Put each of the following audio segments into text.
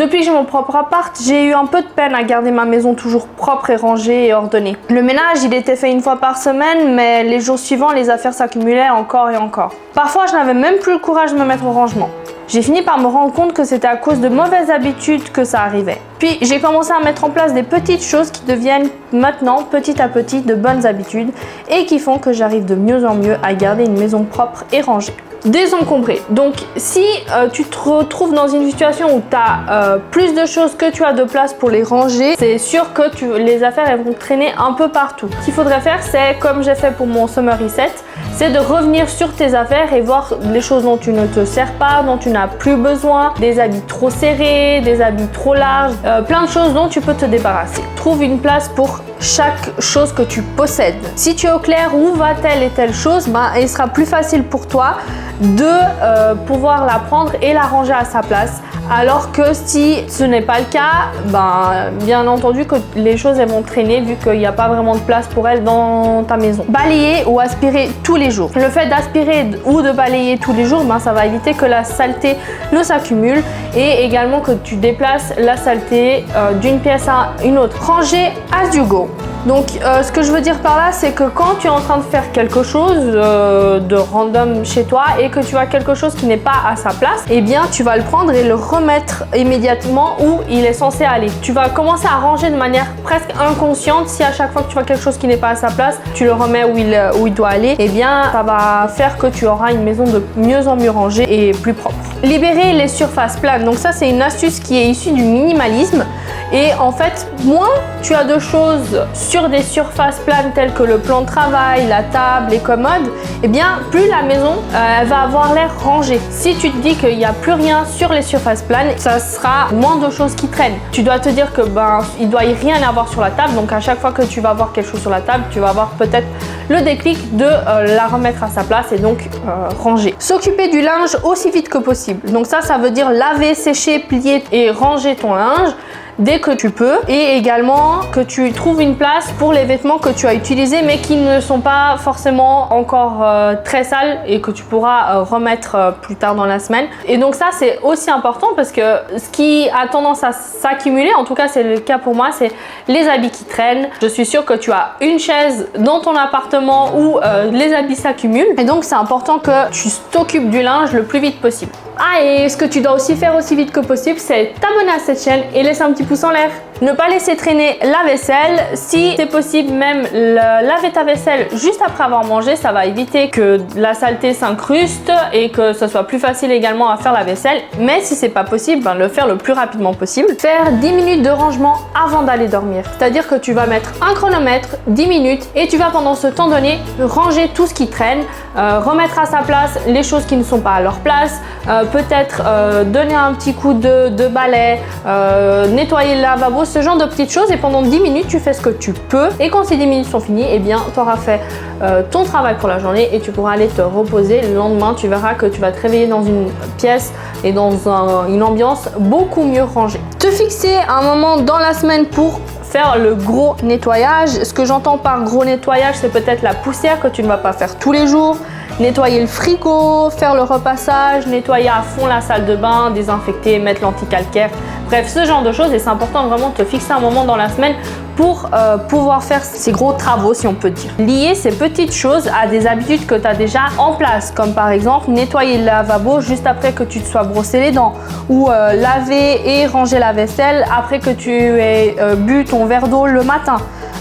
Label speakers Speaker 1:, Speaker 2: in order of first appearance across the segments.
Speaker 1: Depuis que j'ai mon propre appart, j'ai eu un peu de peine à garder ma maison toujours propre et rangée et ordonnée. Le ménage, il était fait une fois par semaine, mais les jours suivants, les affaires s'accumulaient encore et encore. Parfois, je n'avais même plus le courage de me mettre au rangement. J'ai fini par me rendre compte que c'était à cause de mauvaises habitudes que ça arrivait. Puis, j'ai commencé à mettre en place des petites choses qui deviennent maintenant, petit à petit, de bonnes habitudes et qui font que j'arrive de mieux en mieux à garder une maison propre et rangée. Désencombré. Donc si tu te retrouves dans une situation où tu as plus de choses que tu as de place pour les ranger, c'est sûr que les affaires elles vont traîner un peu partout. Ce qu'il faudrait faire, c'est comme j'ai fait pour mon Summer Reset, c'est de revenir sur tes affaires et voir les choses dont tu ne te sers pas, dont tu n'as plus besoin, des habits trop serrés, des habits trop larges, plein de choses dont tu peux te débarrasser. Trouve une place pour chaque chose que tu possèdes. Si tu es au clair où va telle et telle chose, il sera plus facile pour toi de pouvoir la prendre et la ranger à sa place. Alors que si ce n'est pas le cas, bien entendu que les choses elles vont traîner vu qu'il n'y a pas vraiment de place pour elles dans ta maison. Balayer ou aspirer tous les jours. Le fait d'aspirer ou de balayer tous les jours, ça va éviter que la saleté ne s'accumule et également que tu déplaces la saleté d'une pièce à une autre. Ranger as you go. Donc ce que je veux dire par là, c'est que quand tu es en train de faire quelque chose de random chez toi et que tu as quelque chose qui n'est pas à sa place, eh bien tu vas le prendre et le remettre immédiatement où il est censé aller. Tu vas commencer à ranger de manière presque inconsciente. Si à chaque fois que tu vois quelque chose qui n'est pas à sa place, tu le remets où il doit aller, eh bien ça va faire que tu auras une maison de mieux en mieux rangée et plus propre. Libérer les surfaces planes. Donc ça, c'est une astuce qui est issue du minimalisme. Et en fait, moins tu as de choses sur des surfaces planes telles que le plan de travail, la table, les commodes, eh bien plus la maison elle va avoir l'air rangée. Si tu te dis qu'il n'y a plus rien sur les surfaces planes, ça sera moins de choses qui traînent. Tu dois te dire que il doit y rien avoir sur la table, donc à chaque fois que tu vas avoir quelque chose sur la table, tu vas avoir peut-être le déclic de la remettre à sa place et donc ranger. S'occuper du linge aussi vite que possible. Donc ça veut dire laver, sécher, plier et ranger ton linge dès que tu peux, et également que tu trouves une place pour les vêtements que tu as utilisés mais qui ne sont pas forcément encore très sales et que tu pourras remettre plus tard dans la semaine. Et donc ça, c'est aussi important parce que ce qui a tendance à s'accumuler, en tout cas c'est le cas pour moi, c'est les habits qui traînent. Je suis sûre que tu as une chaise dans ton appartement où les habits s'accumulent et donc c'est important que tu t'occupes du linge le plus vite possible. Ah, et ce que tu dois aussi faire aussi vite que possible, c'est t'abonner à cette chaîne et laisser un petit pouce en l'air. Ne pas laisser traîner la vaisselle. Si c'est possible, même laver ta vaisselle juste après avoir mangé, ça va éviter que la saleté s'incruste et que ce soit plus facile également à faire la vaisselle. Mais si c'est pas possible, le faire le plus rapidement possible. Faire 10 minutes de rangement avant d'aller dormir. C'est-à-dire que tu vas mettre un chronomètre, 10 minutes, et tu vas pendant ce temps donné ranger tout ce qui traîne, remettre à sa place les choses qui ne sont pas à leur place, peut-être donner un petit coup de balai, nettoyer le lavabo, ce genre de petites choses, et pendant 10 minutes tu fais ce que tu peux, et quand ces 10 minutes sont finies, eh bien tu auras fait ton travail pour la journée et tu pourras aller te reposer. Le lendemain tu verras que tu vas te réveiller dans une pièce et dans une ambiance beaucoup mieux rangée. Te fixer un moment dans la semaine pour faire le gros nettoyage. Ce que j'entends par gros nettoyage, c'est peut-être la poussière que tu ne vas pas faire tous les jours, nettoyer le frigo, faire le repassage, nettoyer à fond la salle de bain, désinfecter, mettre l'anticalcaire, bref, ce genre de choses. Et c'est important vraiment de te fixer un moment dans la semaine pour pouvoir faire ces gros travaux, si on peut dire. Lier ces petites choses à des habitudes que tu as déjà en place, comme par exemple nettoyer le lavabo juste après que tu te sois brossé les dents, ou laver et ranger la vaisselle après que tu aies bu ton verre d'eau le matin.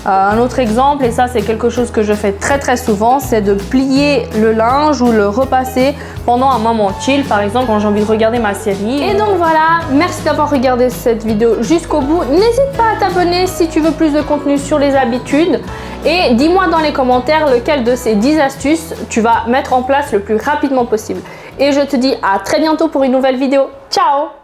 Speaker 1: Un autre exemple, et ça c'est quelque chose que je fais très souvent, c'est de plier le linge ou le repasser pendant un moment chill, par exemple quand j'ai envie de regarder ma série. Et donc voilà, merci d'avoir regardé cette vidéo jusqu'au bout. N'hésite pas à t'abonner si tu veux plus de contenu sur les habitudes, et dis-moi dans les commentaires lequel de ces 10 astuces tu vas mettre en place le plus rapidement possible. Et je te dis à très bientôt pour une nouvelle vidéo. Ciao!